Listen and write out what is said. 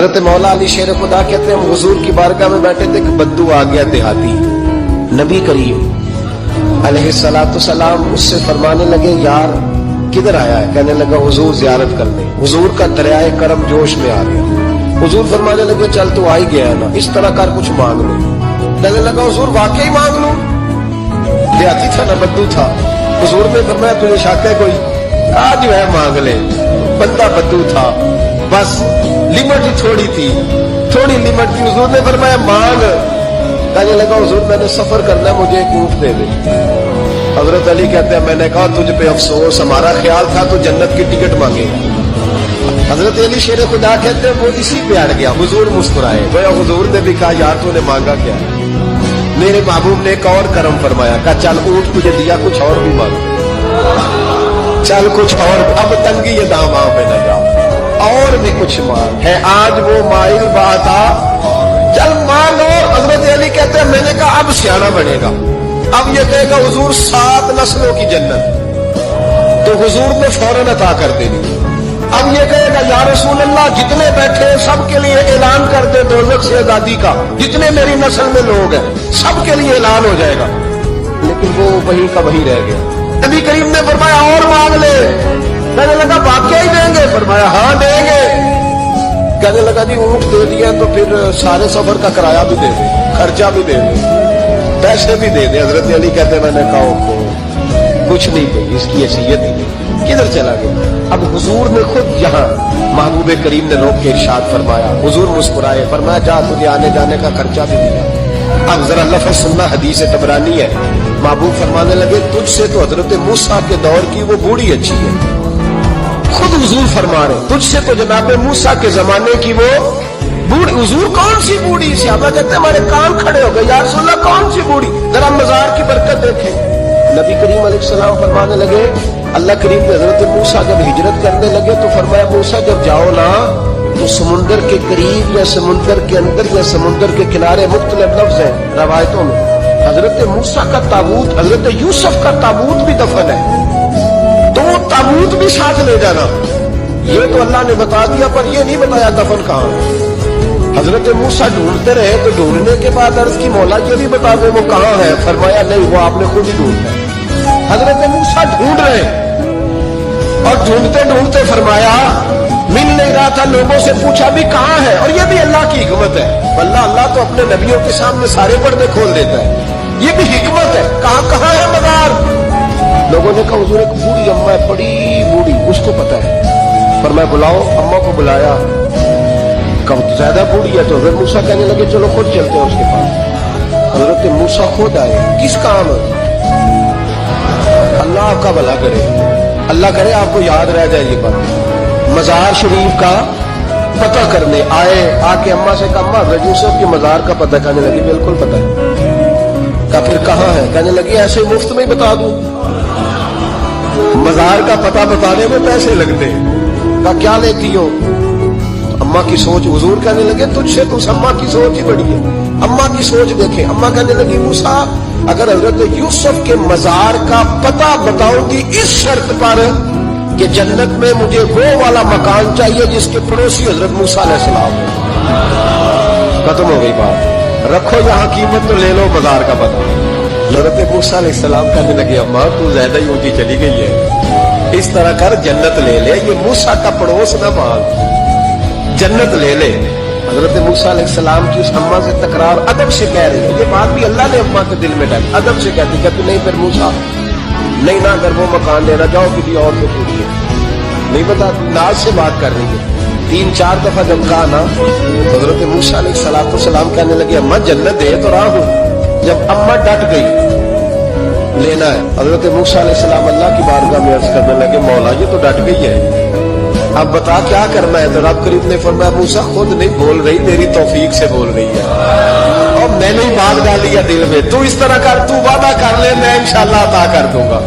حضرت مولا علی شیر خدا کہتے ہیں ہم حضور کی بارگاہ میں بیٹھے تھے کہ بدو آ گیا دیہاتی. نبی کریم علیہ السلام اس سے فرمانے لگے یار کدھر آیا ہے؟ کہنے لگا حضور زیارت کرنے. حضور کا دریائے کرم جوش میں آ گیا. حضور فرمانے لگے چل تو آ ہی گیا ہے نا, اس طرح کر کچھ مانگ لو. کہنے لگا حضور واقعی مانگ لوں؟ دیہاتی تھا نا, بدو تھا. حضور نے فرمایا تجھے شک ہے کوئی؟ آج جو ہے مانگ لے. بندہ بدو تھا, بس لمٹ ہی تھوڑی تھی, تھوڑی لمٹ تھی. حضور نے فرمایا مانگ. کہنے لگا حضور میں نے سفر کرنا ہے, مجھے ایک اونٹ دے دے. حضرت علی کہتے ہیں میں نے کہا تجھ پہ افسوس, ہمارا خیال تھا تو جنت کی ٹکٹ مانگے. حضرت علی شیر خدا کہتے ہیں وہ اسی پہ اڑ گیا. حضور مسکرائے. حضور نے بھی کہا یار تو نے مانگا کیا؟ میرے محبوب نے ایک اور کرم فرمایا, کہا چل اونٹ تجھے دیا, کچھ اور بھی مانگ, چل کچھ اور. اب تنگی یہ دام وہاں پہ نہ جاؤ, اور بھی کچھ مانگ ہے. آج وہ مائل بات آ, چل مانگو. حضرت علی کہتے ہیں میں نے کہا اب سیانا بنے گا, اب یہ کہے گا حضور 7 نسلوں کی جنت, تو حضور نے فوراً عطا کر دینی. اب یہ کہے گا یا رسول اللہ جتنے بیٹھے سب کے لیے اعلان کر دے دوزخ سے آزادی کا, جتنے میری نسل میں لوگ ہیں سب کے لیے اعلان ہو جائے گا. لیکن وہ وہی کا وہی رہ گیا. نبی کریم نے فرمایا اور مانگ لے. کہنے لگا واقعی دیں گے؟ فرمایا ہاں دیں گے. کہنے لگا جی اونٹ دے دیا تو پھر سارے سفر کا کرایہ بھی دے دے, خرچہ بھی دے دے, پیسے بھی دے دے. حضرت علی کہتے ہیں میں نے کہا کچھ نہیں دے, اس کی حیثیت ہی نہیں. کدھر چلا گیا؟ اب حضور نے خود یہاں محبوب کریم نے روک کے ارشاد فرمایا. حضور مسکرائے, فرمایا جا تجھے آنے جانے کا خرچہ بھی دیا. اب ذرا لفظ سننا, حدیث طبرانی ہے. محبوب فرمانے لگے تجھ سے تو حضرت موسیٰ کے دور کی وہ بوڑھی اچھی ہے. خود حضور فرما رہے تجھ سے تو جناب موسیٰ کے زمانے کی وہ بوڑھی. حضور کون سی بوڑھی؟ صحابہ کہتے ہیں ہمارے کان کھڑے ہو گئے, یا رسول اللہ کون سی بوڑھی؟ ذرا مزار کی برکت دیکھیں. نبی کریم علیہ السلام فرمانے لگے اللہ کریم نے حضرت موسیٰ جب ہجرت کرنے لگے تو فرمایا موسیٰ جب جاؤ نا تو سمندر کے قریب یا سمندر کے اندر یا سمندر کے کنارے, مختلف لفظ ہیں روایتوں میں, حضرت موسیٰ کا تابوت, حضرت یوسف کا تابوت بھی دفن ہے, تو وہ تابوت بھی ساتھ لے جانا. یہ تو اللہ نے بتا دیا پر یہ نہیں بتایا دفن کہاں ہے. حضرت موسیٰ ڈھونڈتے رہے تو ڈھونڈنے کے بعد عرض کی مولا یہ بھی بتا دیں وہ کہاں ہے. فرمایا نہیں, وہ آپ نے خود ہی ڈھونڈنا ہے. حضرت موسیٰ ڈھونڈ رہے اور ڈھونڈتے ڈھونڈتے فرمایا مل نہیں رہا تھا, لوگوں سے پوچھا بھی کہاں ہے. اور یہ بھی اللہ کی حکمت ہے. اللہ تو اپنے نبیوں کے سامنے سارے پردے کھول دیتا ہے, یہ بھی حکمت ہے. کہاں ہے مزار؟ لوگوں نے کہا حضور ایک بوڑھی اماں ہے, بڑی بوڑھی, اس کو پتا ہے. پر میں بلاؤ. اماں کو بلایا, کہا زیادہ بوڑھی ہے. تو حضرت موسیٰ کہنے لگے چلو خود چلتے ہیں اس کے پاس. حضرت موسیٰ خود آئے. کس کام؟ اللہ آپ کا بھلا کرے, اللہ کرے آپ کو یاد رہ جائے یہ بات. مزار شریف کا پتہ کرنے آئے. آ کے اماں سے کہا اماں حضرت یوسف کے مزار کا پتہ. کہنے لگی بالکل پتہ ہے. کہا پھر کہاں ہے؟ کہنے لگی ایسے مفت میں ہی بتا دوں, مزار کا پتہ بتانے میں پیسے لگتے. کہا کیا لیتی ہو؟ اماں کی سوچ. حضور کہنے لگے تجھ سے تو اماں کی سوچ ہی بڑی ہے, اماں کی سوچ دیکھیں. اماں کہنے لگی موسیٰ اگر حضرت یوسف کے مزار کا پتہ بتاؤں گی اس شرط پر کہ جنت میں مجھے وہ والا مکان چاہیے جس کے پڑوسی حضرت موسیٰ علیہ السلام ہے. ختم ہو گئی بات. رکھو یہاں قیمت تو لے لو مزار کا پتہ. حضرت موسیٰ علیہ السلام کہنے لگے اماں تو زیادہ ہی اونچی چلی گئی ہے, اس طرح کر جنت لے لے. یہ موسیٰ کا پڑوس نہ مانگ, جنت لے لے. حضرت موسیٰ علیہ السلام کی اس اماں سے تکرار ادب سے کہہ رہی ہے. یہ بات بھی اللہ نے اماں کے دل میں ڈالی. ادب سے کہتی کہ نہیں پھر موسیٰ نہیں نہ اگر وہ مکان لینا جاؤ کسی اور سے پوچھیے. نہیں بتا, ناز سے بات کر رہی ہے. 3-4 دفعہ جب کہا نا حضرت موسیٰ علیہ السلام کہنے لگے اماں جنت دے تو رہا ہوں. جب اماں ڈٹ گئی لینا ہے, حضرت موسیٰ علیہ السلام اللہ کی بارگاہ میں عرض کرنے لگے مولا یہ تو ڈٹ گئی ہے, اب بتا کیا کرنا ہے. تو رب کریم نے فرمایا موسیٰ خود نہیں بول رہی, میری توفیق سے بول رہی ہے, اور میں نے ہی بات ڈالی ہے دل میں. تو اس طرح کر, تو وعدہ کر لے میں انشاءاللہ عطا کر دوں گا.